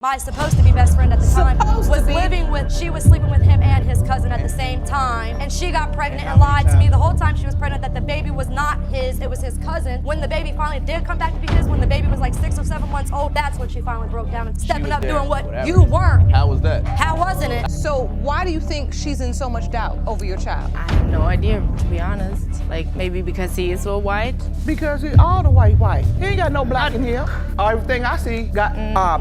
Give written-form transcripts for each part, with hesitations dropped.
My supposed to be best friend at the time she was sleeping with him and his cousin at the same time, and she got pregnant and lied to me the whole time she was pregnant that the baby was not his, it was his cousin. When the baby finally did come back to be his, when the baby was like 6 or 7 months old, that's when she finally broke down and stepping up doing what you weren't. How was that? How wasn't it? So why do you think she's in so much doubt over your child? I have no idea, to be honest. Like, maybe because he is so white? Because he all the white. He ain't got no black in here. Everything I see got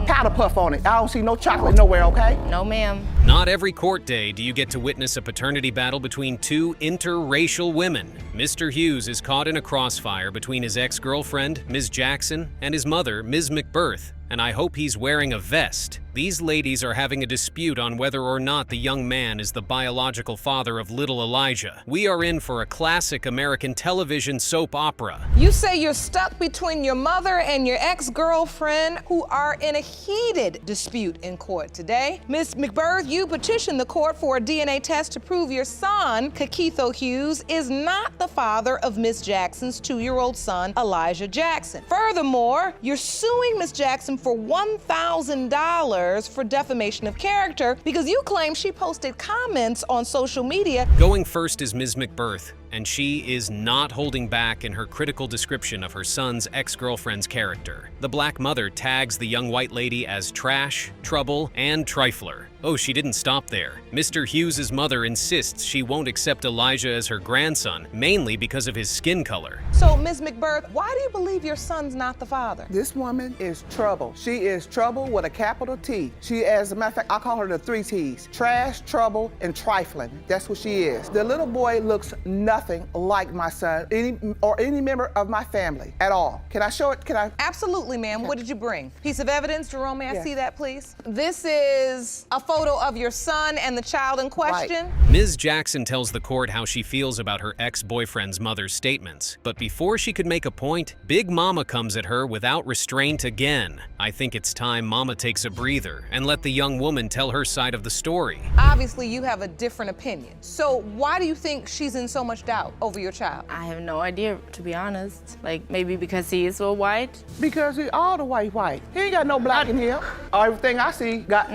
powder puff on it. I don't see no chocolate nowhere, okay? No, ma'am. Not every court day do you get to witness a paternity battle between two interracial women. Mr. Hughes is caught in a crossfire between his ex-girlfriend, Ms. Jackson, and his mother, Ms. McBirth, and I hope he's wearing a vest. These ladies are having a dispute on whether or not the young man is the biological father of little Elijah. We are in for a classic American television soap opera. You say you're stuck between your mother and your ex-girlfriend who are in a heated dispute in court today. Ms. McBirth, you petitioned the court for a DNA test to prove your son, Kakitho Hughes, is not the father of Ms. Jackson's 2-year-old son, Elijah Jackson. Furthermore, you're suing Ms. Jackson for $1,000 for defamation of character because you claim she posted comments on social media. Going first is Ms. McBirth, and she is not holding back in her critical description of her son's ex-girlfriend's character. The black mother tags the young white lady as trash, trouble, and trifler. Oh, she didn't stop there. Mr. Hughes' mother insists she won't accept Elijah as her grandson, mainly because of his skin color. So, Ms. McBirth, why do you believe your son's not the father? This woman is trouble. She is trouble with a capital T. She, as a matter of fact, I call her the 3 T's. Trash, trouble, and trifling. That's what she is. The little boy looks nothing like my son or any member of my family at all. Can I show it? Can I? Absolutely, ma'am. What did you bring? Piece of evidence, Jerome, may I Yes. see that, please? This is a photo of your son and the child in question. Right. Ms. Jackson tells the court how she feels about her ex-boyfriend's mother's statements. But before she could make a point, Big Mama comes at her without restraint again. I think it's time Mama takes a breather and let the young woman tell her side of the story. Obviously, you have a different opinion. So why do you think she's in so much doubt over your child? I have no idea, to be honest. Like, maybe because he is so white? Because he all the white. He ain't got no black in here. Everything I see got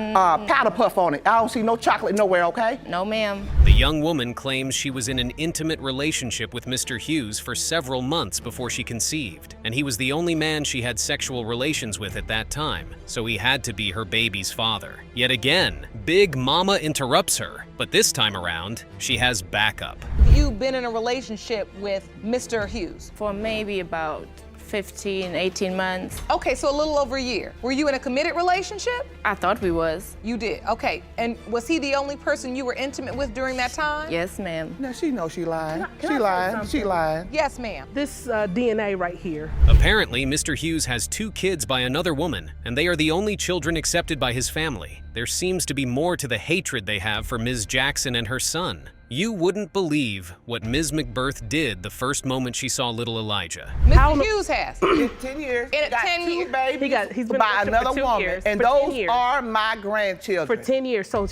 powder puff on it. I don't see no chocolate nowhere, okay? No, ma'am. The young woman claims she was in an intimate relationship with Mr. Hughes for several months before she conceived, and he was the only man she had sexual relations with at that time, so he had to be her baby's father. Yet again, Big Mama interrupts her, but this time around, she has backup. You've been in a relationship with Mr. Hughes. For maybe about 15, 18 months. Okay, so a little over a year. Were you in a committed relationship? I thought we was. You did, okay. And was he the only person you were intimate with during that time? Yes, ma'am. Now she knows she lying. Can I say She lying. Yes, ma'am. This DNA right here. Apparently, Mr. Hughes has 2 kids by another woman, and they are the only children accepted by his family. There seems to be more to the hatred they have for Ms. Jackson and her son. You wouldn't believe what Ms. McBirth did the first moment she saw little Elijah. Mr. Hughes has. In 10 years, In got 10 2 years. babies He's been by arrested for another 2 woman, years. and For 10 those years. are my grandchildren. For 10 years. So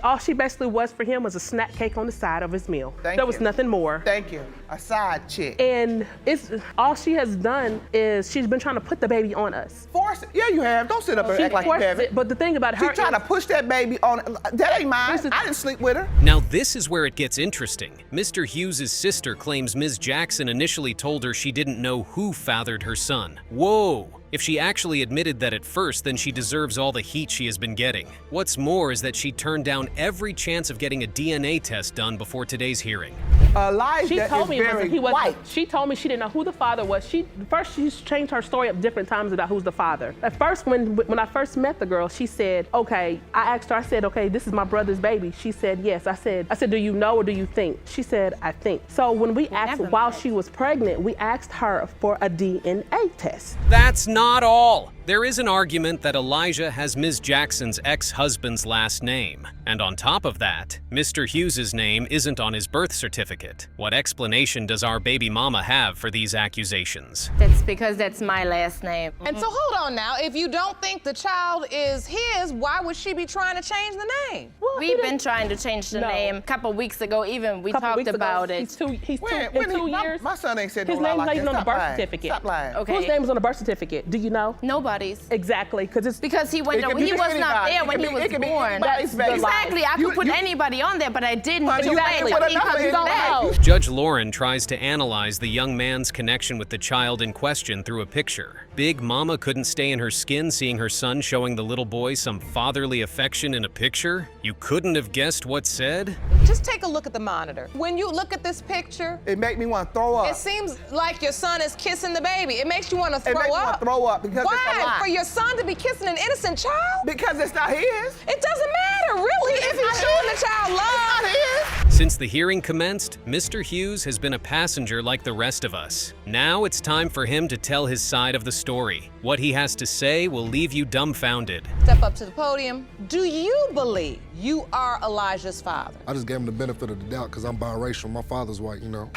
all she basically was for him was a snack cake on the side of his meal. Thank There was you. nothing more. Thank you. A side chick. And it's all she has done is she's been trying to put the baby on us. Force it. Yeah, you have. Don't sit up and She act like you forced haven't. it, but the thing about She her trying to push that baby on. That ain't mine. Listen. I didn't sleep with her. Now this is where it gets interesting. Mr. Hughes' sister claims Ms. Jackson initially told her she didn't know who fathered her son. Whoa! If she actually admitted that at first, then she deserves all the heat she has been getting. What's more is that she turned down every chance of getting a DNA test done before today's hearing. Elijah She told me is very he wasn't. white. She told me she didn't know who the father was. She's changed her story up different times about who's the father. At first, when I first met the girl, she said, okay, I asked her, I said, okay, this is my brother's baby. She said, yes. I said, do you know or do you think? She said, I think. So when we asked while she was pregnant, we asked her for a DNA test. That's not all. There is an argument that Elijah has Ms. Jackson's ex-husband's last name. And on top of that, Mr. Hughes' name isn't on his birth certificate. What explanation does our baby mama have for these accusations? That's because that's my last name. And so hold on now, if you don't think the child is his, why would she be trying to change the name? Well, We've been trying to change the name a couple weeks ago, even we talked about it. He's two When in 2 years. My son ain't said His no lie name's like not even that. on the Stop birth lying. certificate. Stop lying. Okay. Whose name is on the birth certificate? Do you know? Nobody. anybody's. Exactly, Because he went. It can He be was not anybody. there It when can he be- was it can be born. anybody's baby. Exactly. I could put anybody on there, but I didn't. But you Exactly. can't put Because another you don't anybody. know. Judge Lauren tries to analyze the young man's connection with the child in question through a picture. Big Mama couldn't stay in her skin seeing her son showing the little boy some fatherly affection in a picture? You couldn't have guessed what said? Just take a look at the monitor. When you look at this picture, It make me want to throw up. it seems like your son is kissing the baby. It makes you want to throw It makes me want up. to throw up because it's a Why? lie. For your son to be kissing an innocent child? Because it's not his. It doesn't matter, really, if he's showing the child love. It's not his. Since the hearing commenced, Mr. Hughes has been a passenger like the rest of us. Now it's time for him to tell his side of the story. What he has to say will leave you dumbfounded. Step up to the podium. Do you believe you are Elijah's father? I just gave him the benefit of the doubt because I'm biracial. My father's white, you know.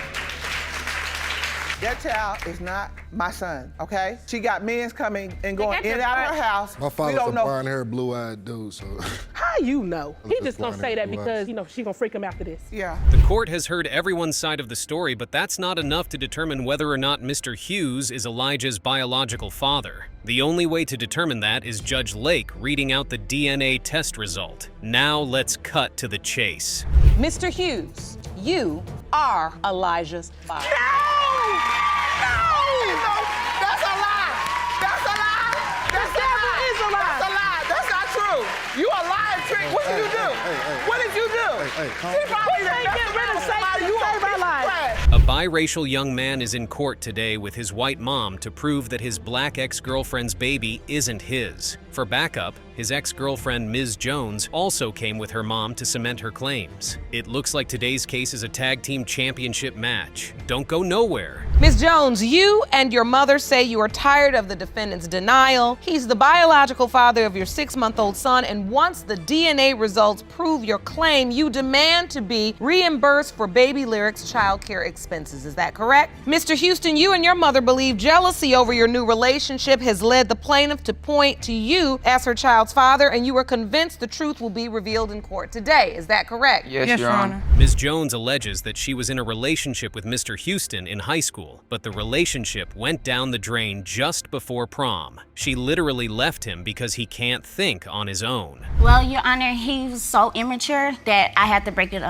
That child is not my son, okay? She got men's coming and going in and out of her house. My We father's a don't know. blonde-haired, blue-eyed dude, so. How you know? He just just gonna say that because, you know, she's gonna freak him after this. Yeah. The court has heard everyone's side of the story, but that's not enough to determine whether or not Mr. Hughes is Elijah's biological father. The only way to determine that is Judge Lake reading out the DNA test result. Now let's cut to the chase. Mr. Hughes, you are Elijah's father. No, that's a lie. That's a lie. That's a lie. is a lie. That's a lie. That's not true. You a lying trick. What did you do? What did you do? Hey, calm She down. probably can't done get rid of something about Satan you to a save our piece of lives. trash. A biracial young man is in court today with his white mom to prove that his black ex-girlfriend's baby isn't his. For backup, his ex-girlfriend Ms. Jones also came with her mom to cement her claims. It looks like today's case is a tag team championship match. Don't go nowhere. Ms. Jones, you and your mother say you are tired of the defendant's denial. He's the biological father of your 6-month-old son, and once the DNA results prove your claim, you demand to be reimbursed for Baby Lyric's child care expenses. Is that correct? Mr. Houston, you and your mother believe jealousy over your new relationship has led the plaintiff to point to you as her child's father, and you are convinced the truth will be revealed in court today. Is that correct? Yes, Your Honor. Ms. Jones alleges that she was in a relationship with Mr. Houston in high school, but the relationship went down the drain just before prom. She literally left him because he can't think on his own. Well, Your Honor, he was so immature that I had to break it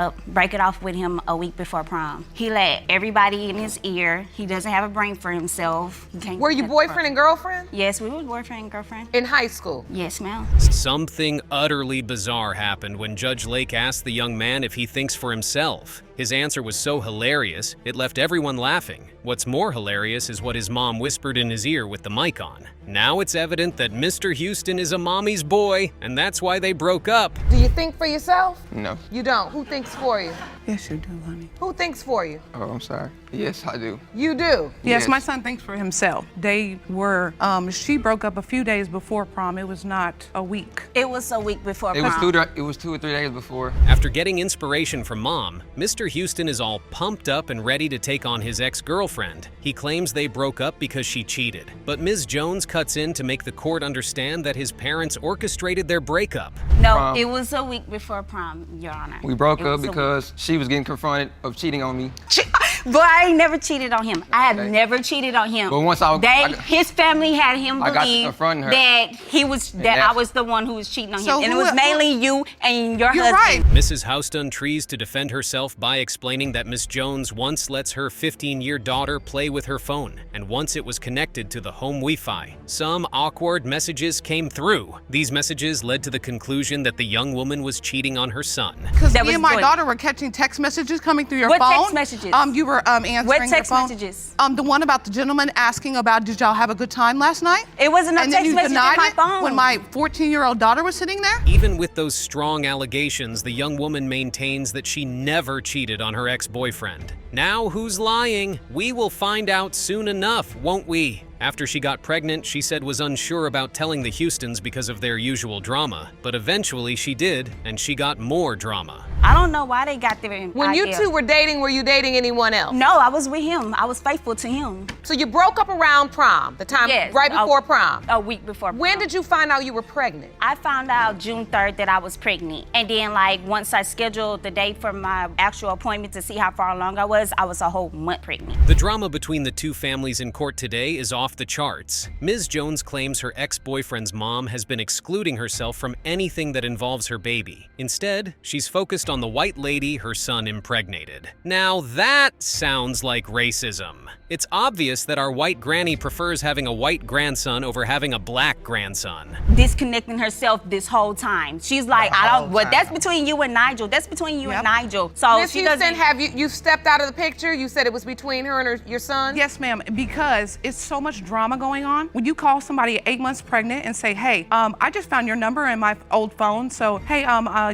off with him a week before prom. He let everybody in his ear. He doesn't have a brain for himself. He can't Were you boyfriend and girlfriend? Yes, we were boyfriend and girlfriend. In high school? Yes, ma'am. Something utterly bizarre happened when Judge Lake asked the young man if he thinks for himself. His answer was so hilarious, it left everyone laughing. What's more hilarious is what his mom whispered in his ear with the mic on. Now it's evident that Mr. Houston is a mommy's boy, and that's why they broke up. Do you think for yourself? No. You don't. Who thinks for you? Yes, you do, honey. Who thinks for you? Oh, I'm sorry. Yes, I do. You do. Yes, Yes. my son thinks for himself. They were, she broke up a few days before prom. It was not a week. It was a week before It prom. was 2 or 3 days before. After getting inspiration from mom, Mr. Houston is all pumped up and ready to take on his ex-girlfriend. He claims they broke up because she cheated. But Ms. Jones cuts in to make the court understand that his parents orchestrated their breakup. No, Prom. it was a week before prom, Your Honor. We broke It up was a week. because she was getting confronted of cheating on me. But I ain't never cheated on him. I have never cheated on him. But once his family had him I got to believe confront her. that I was the one who was cheating on So him, and it who- was mainly you and your You're husband. right. Mrs. Houston tries to defend herself by explaining that Miss Jones once lets her 15-year daughter play with her phone, and once it was connected to the home Wi-Fi. Some awkward messages came through. These messages led to the conclusion that the young woman was cheating on her son. Because That me was and my good. daughter were catching text messages coming through your What phone. text messages? You were answering What your text phone. messages? The one about the gentleman asking about, did y'all have a good time last night? It wasn't no And then text you message denied in my it phone. when my 14-year-old daughter was sitting there? Even with those strong allegations, the young woman maintains that she never cheated on her ex-boyfriend. Now who's lying? We will find out soon enough, won't we? After she got pregnant, she said was unsure about telling the Houstons because of their usual drama. But eventually she did, and she got more drama. I don't know why they got their When you idea. two were dating, were you dating anyone else? No, I was with him. I was faithful to him. So you broke up around prom, the time Yes, right before prom. A week before prom. When did you find out you were pregnant? I found out June 3rd that I was pregnant. And then like once I scheduled the date for my actual appointment to see how far along I was a whole month pregnant. The drama between the two families in court today is off off the charts. Ms. Jones claims her ex-boyfriend's mom has been excluding herself from anything that involves her baby. Instead, she's focused on the white lady her son impregnated. Now that sounds like racism. It's obvious that our white granny prefers having a white grandson over having a black grandson. Disconnecting herself this whole time. She's like, well, that's between you and Nigel. That's between you and Nigel. So Ms. she Houston, doesn't. have you stepped out of the picture? You said it was between her and your son? Yes, ma'am, because it's so much drama going on. When you call somebody 8 months pregnant and say, hey, I just found your number in my old phone, so hey,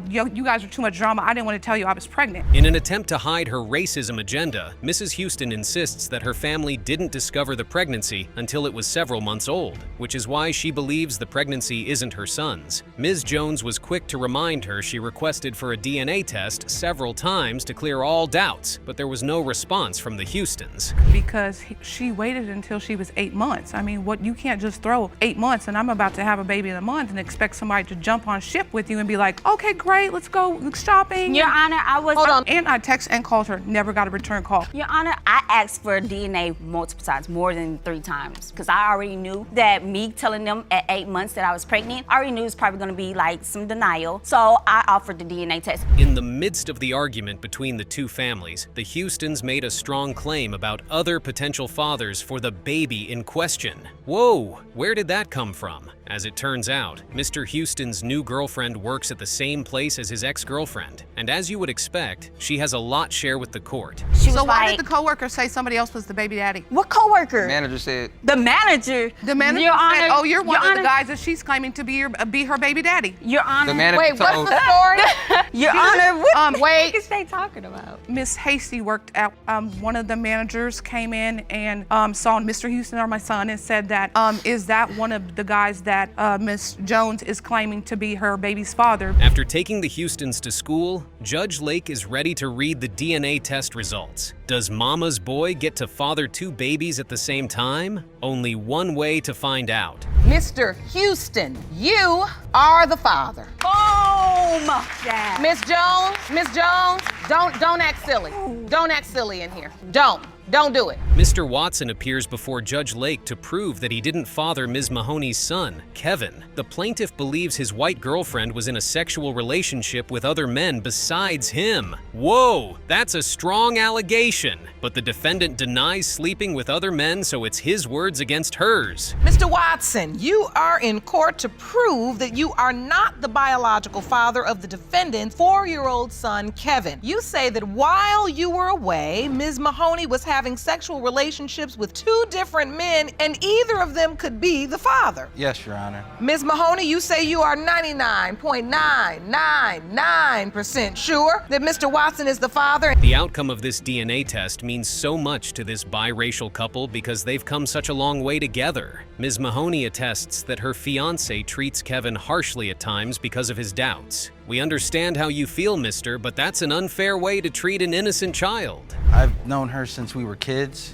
you guys are too much drama. I didn't want to tell you I was pregnant. In an attempt to hide her racism agenda, Mrs. Houston insists that her family didn't discover the pregnancy until it was several months old, which is why she believes the pregnancy isn't her son's. Ms. Jones was quick to remind her she requested for a DNA test several times to clear all doubts, but there was no response from the Houstons. Because she waited until she was 8 months. I mean, you can't just throw 8 months and I'm about to have a baby in a month and expect somebody to jump on ship with you and be like, okay, great, let's go shopping. Your Honor, Hold on. And I text and called her, never got a return call. Your Honor, I asked for DNA multiple times, more than 3 times, because I already knew that me telling them at 8 months that I was pregnant, I already knew it was probably gonna be like some denial, so I offered the DNA test. In the midst of the argument between the two families, the Houstons made a strong claim about other potential fathers for the baby in question. Whoa, where did that come from? As it turns out, Mr. Houston's new girlfriend works at the same place as his ex-girlfriend, and as you would expect, she has a lot share with the court. So why did the coworker say somebody else was the baby daddy? What coworker? The manager said. The manager. The manager Your said, Honor, oh, you're one Your of the Honor. guys that she's claiming to be her baby daddy. Your Honor. The manager Wait, what's told. the story? Your Honor, what Wait. is they talking about? Miss Hasty worked at, one of the managers came in and saw Mr. Houston or my son and said that, is that one of the guys that Miss Jones is claiming to be her baby's father? After taking the Houstons to school, Judge Lake is ready to read the DNA test results. Does Mama's boy get to father 2 babies at the same time? Only one way to find out. Mr. Houston, you are the father. Boom! Miss Jones, don't act silly. Don't act silly in here. Don't do it. Mr. Watson appears before Judge Lake to prove that he didn't father Ms. Mahoney's son, Kevin. The plaintiff believes his white girlfriend was in a sexual relationship with other men besides him. Whoa, that's a strong allegation. But the defendant denies sleeping with other men, so it's his words against hers. Mr. Watson, you are in court to prove that you are not the biological father of the defendant's 4-year-old son, Kevin. You say that while you were away, Ms. Mahoney was having sexual relationships with 2 different men, and either of them could be the father. Yes, Your Honor. Ms. Mahoney, you say you are 99.999% sure that Mr. Watson is the father. The outcome of this DNA test means so much to this biracial couple because they've come such a long way together. Ms. Mahoney attests that her fiancé treats Kevin harshly at times because of his doubts. We understand how you feel, mister, but that's an unfair way to treat an innocent child. I've known her since we were kids.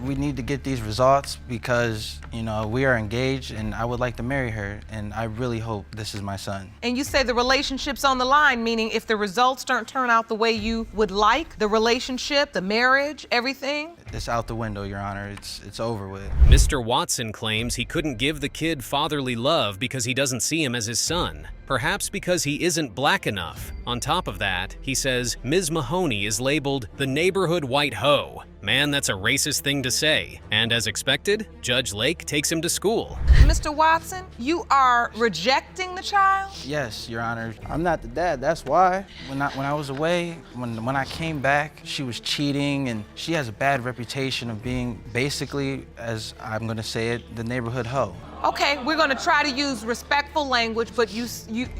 We need to get these results because, we are engaged and I would like to marry her and I really hope this is my son. And you say the relationship's on the line, meaning if the results don't turn out the way you would like, the relationship, the marriage, everything? It's out the window, Your Honor. It's over with. Mr. Watson claims he couldn't give the kid fatherly love because he doesn't see him as his son. Perhaps because he isn't black enough. On top of that, he says Ms. Mahoney is labeled the neighborhood white hoe. Man, that's a racist thing to say. And as expected, Judge Lake takes him to school. Mr. Watson, you are rejecting the child? Yes, Your Honor. I'm not the dad, that's why. When I was away, when I came back, she was cheating and she has a bad reputation of being basically, as I'm gonna say it, the neighborhood hoe. Okay, we're gonna try to use respectful language, but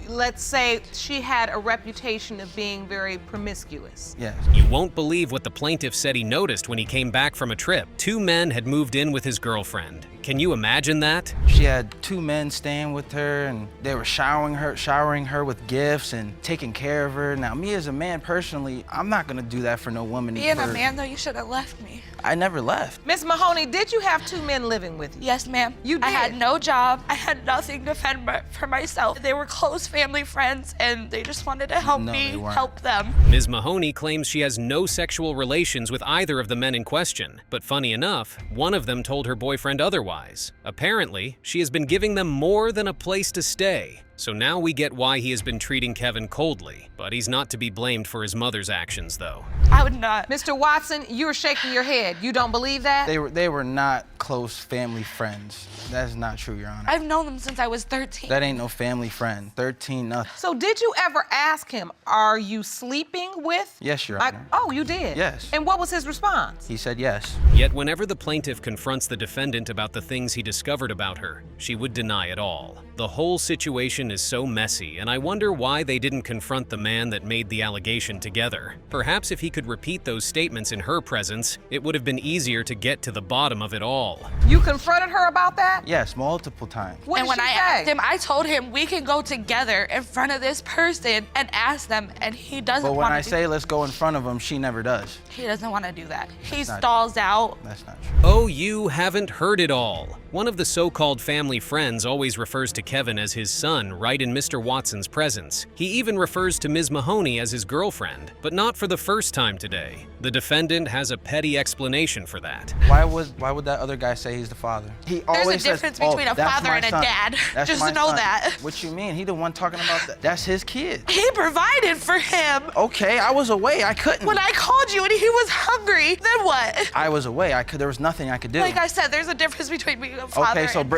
let's say she had a reputation of being very promiscuous. Yes. You won't believe what the plaintiff said he noticed when he came back from a trip. 2 men had moved in with his girlfriend. Can you imagine that? She had 2 men staying with her and they were showering her with gifts and taking care of her. Now, me as a man personally, I'm not gonna do that for no woman. Being a man though, you should have left me. I never left. Miss Mahoney, did you have 2 men living with you? Yes, ma'am. You did? I had no job. I had nothing to fend for myself. They were close family friends, and they just wanted to help me help them. Ms. Mahoney claims she has no sexual relations with either of the men in question, but funny enough, one of them told her boyfriend otherwise. Apparently, she has been giving them more than a place to stay. So now we get why he has been treating Kevin coldly, but he's not to be blamed for his mother's actions, though. I would not. Mr. Watson, you're shaking your head. You don't believe that? They were not close family friends. That's not true, Your Honor. I've known them since I was 13. That ain't no family friend. 13, nothing. So did you ever ask him, are you sleeping with? Yes, Your Honor. Oh, you did? Yes. And what was his response? He said yes. Yet whenever the plaintiff confronts the defendant about the things he discovered about her, she would deny it all. The whole situation is so messy, and I wonder why they didn't confront the man that made the allegation together. Perhaps if he could repeat those statements in her presence, it would have been easier to get to the bottom of it all. You confronted her about that? Yes, multiple times. What And did when she I say? asked him, I told him we can go together in front of this person and ask them, and he doesn't But want to when I say let's go in front of him, she never does. He doesn't want to do that. He That's not stalls out. That's not true. Oh, you haven't heard it all. One of the so-called family friends always refers to Kevin as his son right in Mr. Watson's presence. He even refers to Ms. Mahoney as his girlfriend, but not for the first time today. The defendant has a petty explanation for that. Why would that other guy say he's the father? He always says, difference between a that's father my and a son. dad. That's Just my know son." that. What you mean? He the one talking about that. That's his kid. He provided for him. Okay, I was away. I couldn't. When I called you and he was hungry, then what? I was away. There was nothing I could do. Like I said, there's a difference between being a father Okay, so and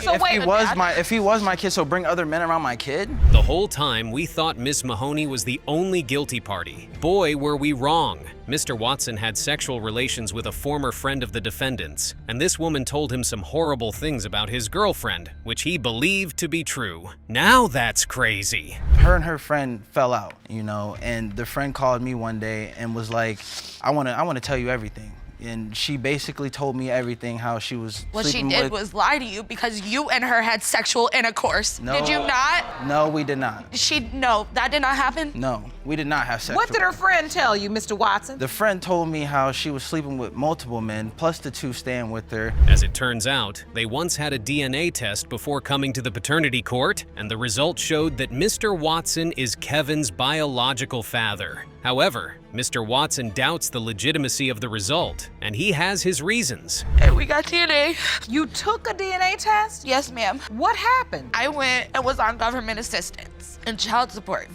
if he was my kid, so bring other men around my kid? The whole time, we thought Miss Mahoney was the only guilty party. Boy, were we wrong. Mr. Watson had sexual relations with a former friend of the defendant's, and this woman told him some horrible things about his girlfriend, which he believed to be true. Now that's crazy. Her and her friend fell out, and the friend called me one day and was like, I want to tell you everything. And she basically told me everything, how she was What she sleeping did with... was lie to you because you and her had sexual intercourse. No. Did you not? No, we did not. No, that did not happen? No, we did not have sex. What did her friend tell you, Mr. Watson? The friend told me how she was sleeping with multiple men, plus the 2 staying with her. As it turns out, they once had a DNA test before coming to the paternity court, and the result showed that Mr. Watson is Kevin's biological father. However, Mr. Watson doubts the legitimacy of the result, and he has his reasons. Hey, we got DNA. You took a DNA test? Yes, ma'am. What happened? I went and was on government assistance and child support.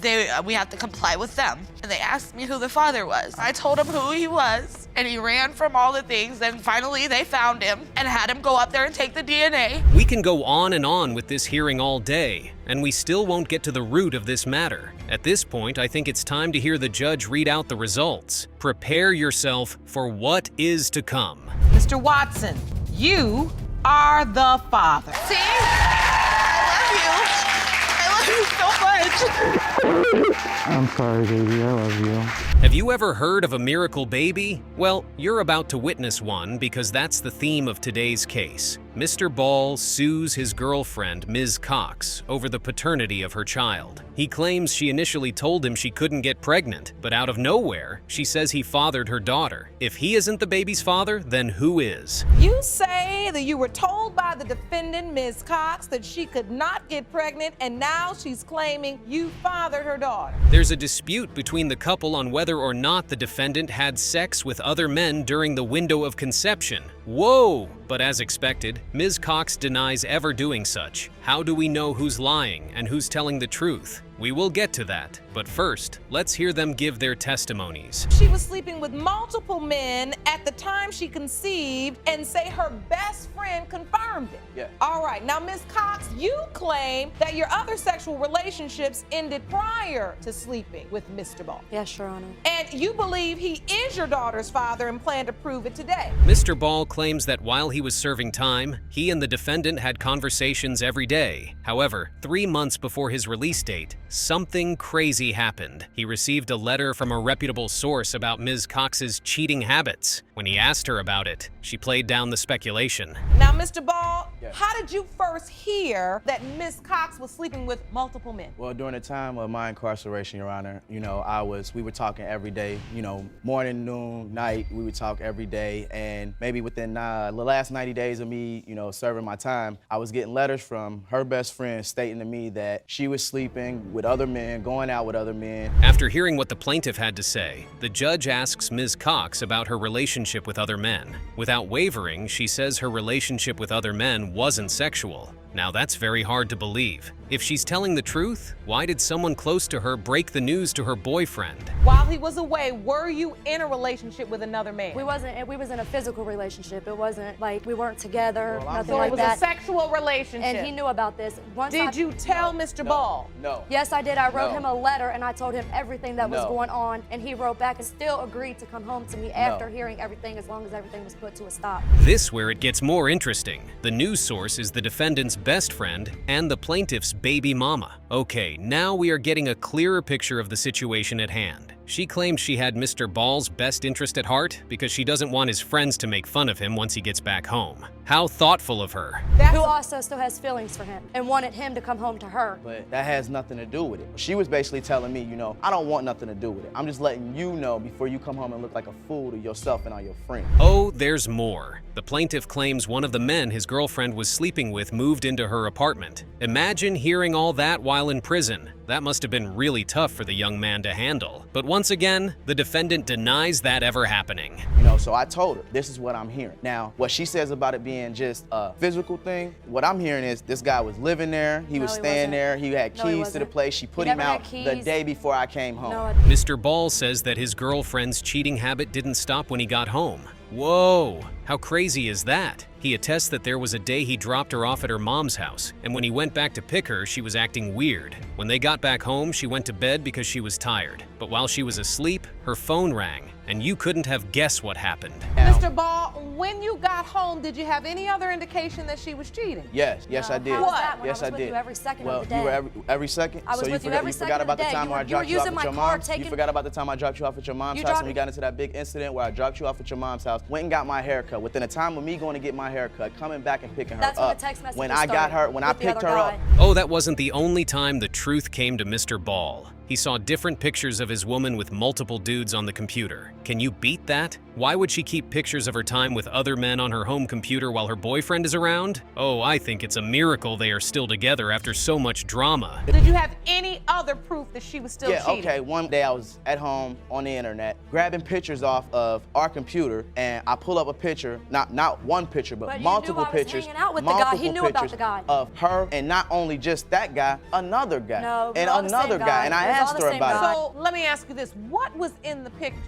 We have to comply with them. And they asked me who the father was. I told them who he was, and he ran from all the things, and finally they found him and had him go up there and take the DNA. We can go on and on with this hearing all day, and we still won't get to the root of this matter. At this point, I think it's time to hear the judge read out the results. Prepare yourself for what is to come. Mr. Watson, you are the father. See? I love you. I love you so much. I'm sorry, baby. I love you. Have you ever heard of a miracle baby? Well, you're about to witness one because that's the theme of today's case. Mr. Ball sues his girlfriend, Ms. Cox, over the paternity of her child. He claims she initially told him she couldn't get pregnant, but out of nowhere, she says he fathered her daughter. If he isn't the baby's father, then who is? You say that you were told by the defendant, Ms. Cox, that she could not get pregnant, and now she's claiming you fathered her daughter. There's a dispute between the couple on whether or not the defendant had sex with other men during the window of conception. Whoa! But as expected, Ms. Cox denies ever doing such. How do we know who's lying and who's telling the truth? We will get to that, but first, let's hear them give their testimonies. She was sleeping with multiple men at the time she conceived and say her best friend confirmed it. Yeah. All right, now Ms. Cox, you claim that your other sexual relationships ended prior to sleeping with Mr. Ball. Yes, Your Honor. And you believe he is your daughter's father and plan to prove it today. Mr. Ball claims that while he was serving time, he and the defendant had conversations every day. However, 3 months before his release date, something crazy happened. He received a letter from a reputable source about Ms. Cox's cheating habits. When he asked her about it, she played down the speculation. Now, Mr. Ball, Yes. how did you first hear that Miss Cox was sleeping with multiple men? Well, during the time of my incarceration, Your Honor, we were talking every day, morning, noon, night, we would talk every day. And maybe within the last 90 days of me, serving my time, I was getting letters from her best friend stating to me that she was sleeping with other men, going out with other men. After hearing what the plaintiff had to say, the judge asks Ms. Cox about her relationship with other men. Without wavering, she says her relationship with other men wasn't sexual. Now that's very hard to believe. If she's telling the truth, why did someone close to her break the news to her boyfriend? While he was away, were you in a relationship with another man? We was in a physical relationship. It wasn't like we weren't together, nothing So like it was that. a sexual relationship. And he knew about this. Did you tell Mr. Ball? No. Yes, I did. I wrote No. him a letter and I told him everything that was No. going on, and he wrote back and still agreed to come home to me after hearing everything, as long as everything was put to a stop. This where it gets more interesting. The news source is the defendant's best friend and the plaintiff's baby mama. Okay, now we are getting a clearer picture of the situation at hand. She claims she had Mr. Ball's best interest at heart because she doesn't want his friends to make fun of him once he gets back home. How thoughtful of her. Who also still has feelings for him and wanted him to come home to her. But that has nothing to do with it. She was basically telling me, I don't want nothing to do with it. I'm just letting you know before you come home and look like a fool to yourself and all your friends. Oh, there's more. The plaintiff claims one of the men his girlfriend was sleeping with moved into her apartment. Imagine hearing all that while in prison. That must have been really tough for the young man to handle. But once again, the defendant denies that ever happening. So I told her, this is what I'm hearing. Now, what she says about it being just a physical thing, what I'm hearing is this guy was living there, he was staying there, he had keys to the place, she put him out the day before I came home. Mr. Ball says that his girlfriend's cheating habit didn't stop when he got home. Whoa, how crazy is that? He attests that there was a day he dropped her off at her mom's house, and when he went back to pick her, she was acting weird. When they got back home, she went to bed because she was tired. But while she was asleep, her phone rang, and you couldn't have guessed what happened. Mr. Ball, when you got home, did you have any other indication that she was cheating? Yes, I did. How was that when Yes, I I was with did. you every second well, of the day? you were every second? I was so with you you every forgot second about of the the day. time You where I were dropped you off using at your my car, mom's? taking- You forgot about the time I dropped you off at your mom's house and we got into that big incident where I dropped you off at your mom's house, went and got my haircut. Within a time of me going to get my haircut, coming back and picking her That's when up. the text messages When I got her, when I with the picked other her up, guy. Oh, that wasn't the only time the truth came to Mr. Ball. He saw different pictures of his woman with multiple dudes on the computer. Can you beat that? Why would she keep pictures of her time with other men on her home computer while her boyfriend is around? Oh, I think it's a miracle they are still together after so much drama. Did you have any other proof that she was still yeah, cheating? okay. One day I was at home on the internet, grabbing pictures off of our computer, and I pull up a picture, not one picture, but But you multiple knew I was pictures. hanging out with the guy. He multiple knew about pictures the guy. Of her, and not only just that guy, another guy, No, and all the another same guy, and I It was all asked the her same about it. guy. So let me ask you this, what was in the pictures?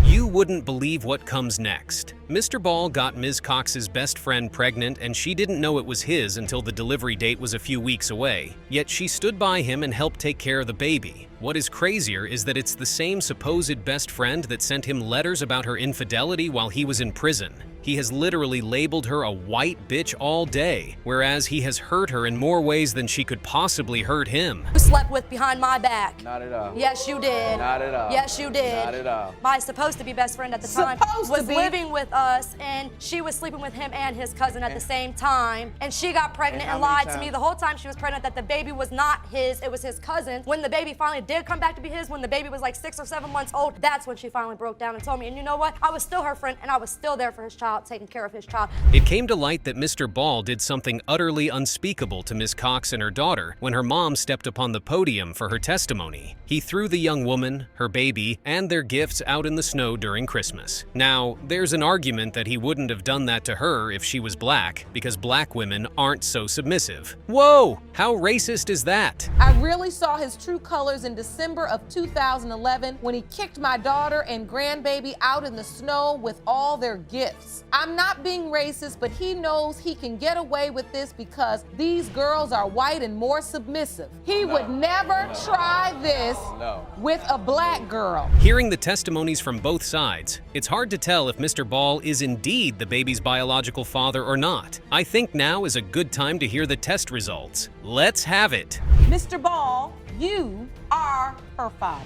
You wouldn't believe what comes next. Mr. Ball got Ms. Cox's best friend pregnant, and she didn't know it was his until the delivery date was a few weeks away. Yet she stood by him and helped take care of the baby. What is crazier is that it's the same supposed best friend that sent him letters about her infidelity while he was in prison. He has literally labeled her a white bitch all day, whereas he has hurt her in more ways than she could possibly hurt him. You slept with behind my back. Not at all. Yes, you did. Not at all. Yes, you did. Not at all. My supposed to be best friend at the time Supposed to was be? living with us, and she was sleeping with him and his cousin at the same time. And she got pregnant And how and many lied to times? me the whole time she was pregnant that the baby was not his, it was his cousin. When the baby finally did come back to be his, when the baby was like 6 or 7 months old, that's when she finally broke down and told me. And you know what? I was still her friend, and I was still there for his child, taking care of his child. It came to light that Mr. Ball did something utterly unspeakable to Ms. Cox and her daughter when her mom stepped upon the podium for her testimony. He threw the young woman, her baby, and their gifts out in the snow during Christmas. Now, there's an argument that he wouldn't have done that to her if she was black, because black women aren't so submissive. Whoa! How racist is that? I really saw his true colors in December of 2011 when he kicked my daughter and grandbaby out in the snow with all their gifts. I'm not being racist, but he knows he can get away with this because these girls are white and more submissive. He would never try this with a black girl. Hearing the testimonies from both sides, it's hard to tell if Mr. Ball is indeed the baby's biological father or not. I think now is a good time to hear the test results. Let's have it. Mr. Ball, you are her father.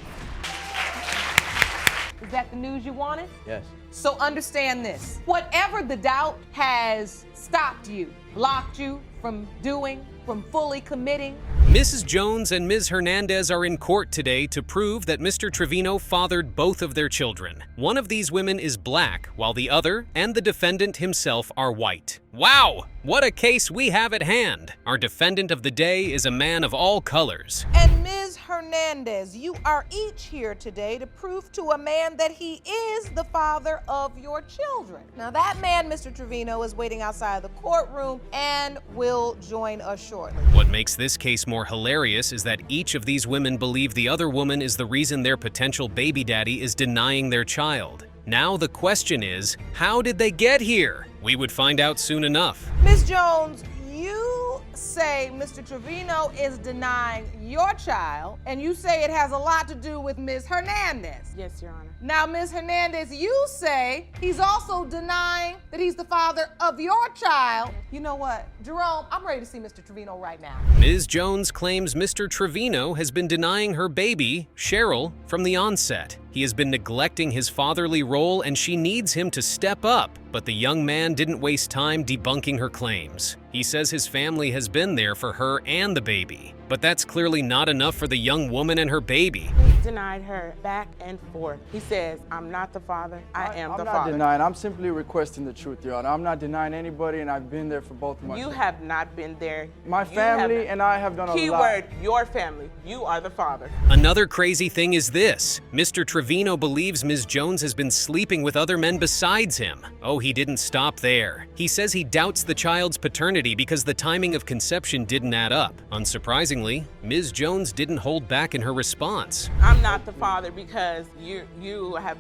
Is that the news you wanted? Yes. So understand this. Whatever the doubt has stopped you, blocked you from doing, from fully committing. Mrs. Jones and Ms. Hernandez are in court today to prove that Mr. Trevino fathered both of their children. One of these women is black, while the other and the defendant himself are white. Wow! What a case we have at hand. Our defendant of the day is a man of all colors. And Ms. Hernandez, you are each here today to prove to a man that he is the father of your children. Now that man, Mr. Trevino, is waiting outside the courtroom and will join us shortly. What makes this case more hilarious is that each of these women believe the other woman is the reason their potential baby daddy is denying their child. Now the question is, how did they get here? We would find out soon enough. Ms. Jones, you say Mr. Trevino is denying your child, and you say it has a lot to do with Ms. Hernandez. Yes, Your Honor. Now, Ms. Hernandez, you say he's also denying that he's the father of your child. You know what, Jerome, I'm ready to see Mr. Trevino right now. Ms. Jones claims Mr. Trevino has been denying her baby, Cheryl, from the onset. He has been neglecting his fatherly role and she needs him to step up. But the young man didn't waste time debunking her claims. He says his family has been there for her and the baby. But that's clearly not enough for the young woman and her baby. He denied her back and forth. He says, I'm not the father, I am the I'm father. not denying, I'm simply requesting the truth, Your Honor. I'm not denying anybody, and I've been there for both of my You children. have not been there. My family and I have done a lot. Keyword, your family. You are the father. Another crazy thing is this. Mr. Trevino believes Ms. Jones has been sleeping with other men besides him. Oh, he didn't stop there. He says he doubts the child's paternity because the timing of conception didn't add up. Unsurprisingly, Ms. Jones didn't hold back in her response. I'm not the father because you have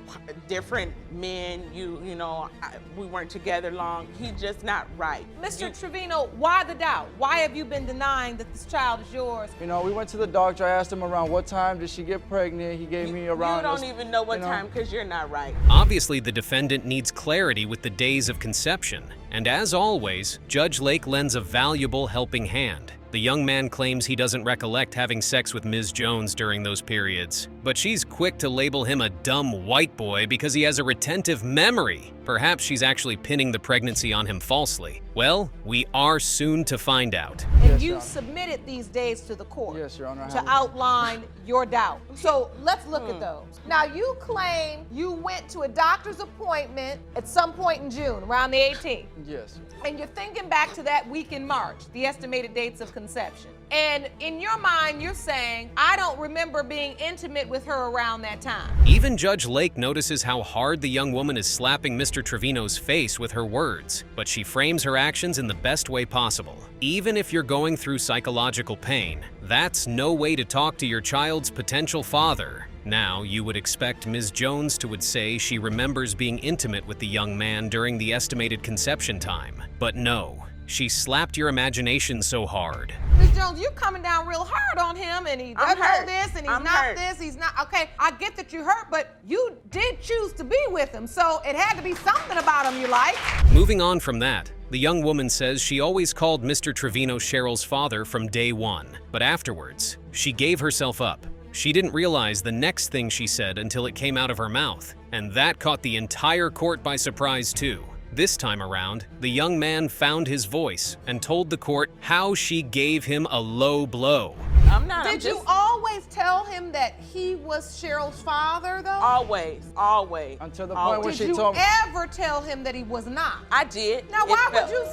different men. You know, we weren't together long. He's just not right. Mr. Trevino, why the doubt? Why have you been denying that this child is yours? You know, we went to the doctor. I asked him around what time did she get pregnant. He gave me around. You don't even know what time because you're not right. Obviously, the defendant needs clarity with the days of conception. And as always, Judge Lake lends a valuable helping hand. The young man claims he doesn't recollect having sex with Ms. Jones during those periods, but she's quick to label him a dumb white boy because he has a retentive memory. Perhaps she's actually pinning the pregnancy on him falsely. Well, we are soon to find out. And you submitted these days to the court. Yes, Your Honor. To outline your doubt. So let's look at those. Now, you claim you went to a doctor's appointment at some point in June, around the 18th. Yes. And you're thinking back to that week in March, the estimated dates of conception. And in your mind, you're saying, I don't remember being intimate with her around that time. Even Judge Lake notices how hard the young woman is slapping Mr. Trevino's face with her words, but she frames her actions in the best way possible. Even if you're going through psychological pain, that's no way to talk to your child's potential father. Now, you would expect Ms. Jones would say she remembers being intimate with the young man during the estimated conception time. But no, she slapped your imagination so hard. Ms. Jones, you're coming down real hard on him, and he doesn't know this, and he's not this, he's not. Okay, I get that you hurt, but you did choose to be with him, so it had to be something about him you like. Moving on from that, the young woman says she always called Mr. Trevino Cheryl's father from day one, but afterwards, she gave herself up. She didn't realize the next thing she said until it came out of her mouth, and that caught the entire court by surprise too. This time around, the young man found his voice and told the court how she gave him a low blow. Did you always tell him that he was Cheryl's father, though? Always. Until the point when she told me. Did you ever tell him that he was not? I did. Now, why would you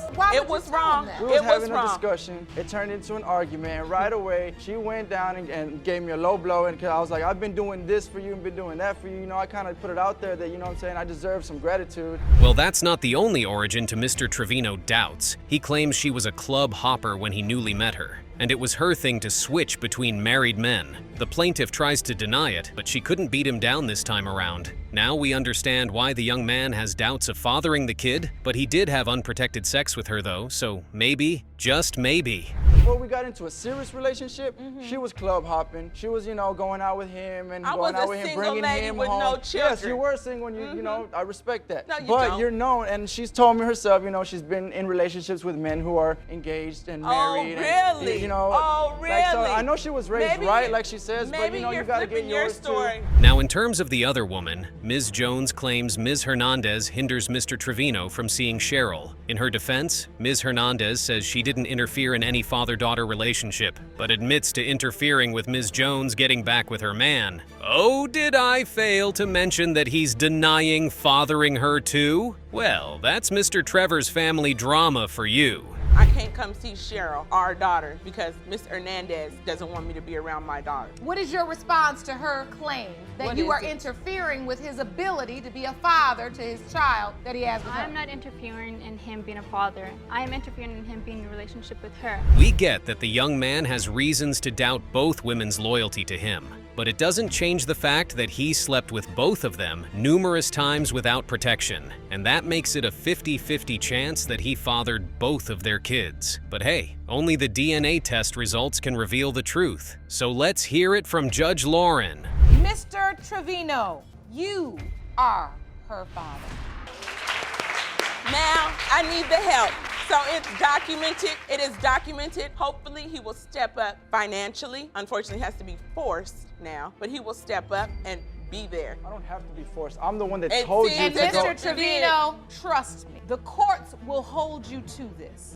tell him that? We was having a discussion. It turned into an argument, and right away, she went down and gave me a low blow, and I was like, I've been doing this for you and been doing that for you. You know, I kind of put it out there that, you know what I'm saying, I deserve some gratitude. Well, that's not the only origin to Mr. Trevino doubts. He claims she was a club hopper when he newly met her, and it was her thing to switch between married men. The plaintiff tries to deny it, but she couldn't beat him down this time around. Now we understand why the young man has doubts of fathering the kid, but he did have unprotected sex with her though, so maybe, just maybe, before we got into a serious relationship, she was club hopping. She was, you know, going out with him and going out with him, bringing him home. No children. Yes, you were single, and you know, I respect that. No, you but don't. you're known, and she's told me herself, you know, she's been in relationships with men who are engaged and married. Oh, really? And, you know, oh, really? Like, so I know she was raised right, like she says, but maybe you know, you're you gotta get flipping your yours story. too. Now, in terms of the other woman, Ms. Jones claims Ms. Hernandez hinders Mr. Trevino from seeing Cheryl. In her defense, Ms. Hernandez says she didn't interfere in any father-daughter relationship, but admits to interfering with Ms. Jones getting back with her man. Oh, did I fail to mention that he's denying fathering her too? Well, that's Mr. Trevor's family drama for you. I can't come see Cheryl, our daughter, because Miss Hernandez doesn't want me to be around my daughter. What is your response to her claim that What you is are it? interfering with his ability to be a father to his child that he has with her? I'm not interfering in him being a father. I am interfering in him being in a relationship with her. We get that the young man has reasons to doubt both women's loyalty to him, but it doesn't change the fact that he slept with both of them numerous times without protection, and that makes it a 50-50 chance that he fathered both of their kids. But hey, only the DNA test results can reveal the truth. So let's hear it from Judge Lauren. Mr. Trevino, you are her father. Now, I need the help. So it's documented. It is documented. Hopefully, he will step up financially. Unfortunately, it has to be forced now, but he will step up and be there. I don't have to be forced. I'm the one that And told see, you And to go. Mr. Trevino, trust me, the courts will hold you to this.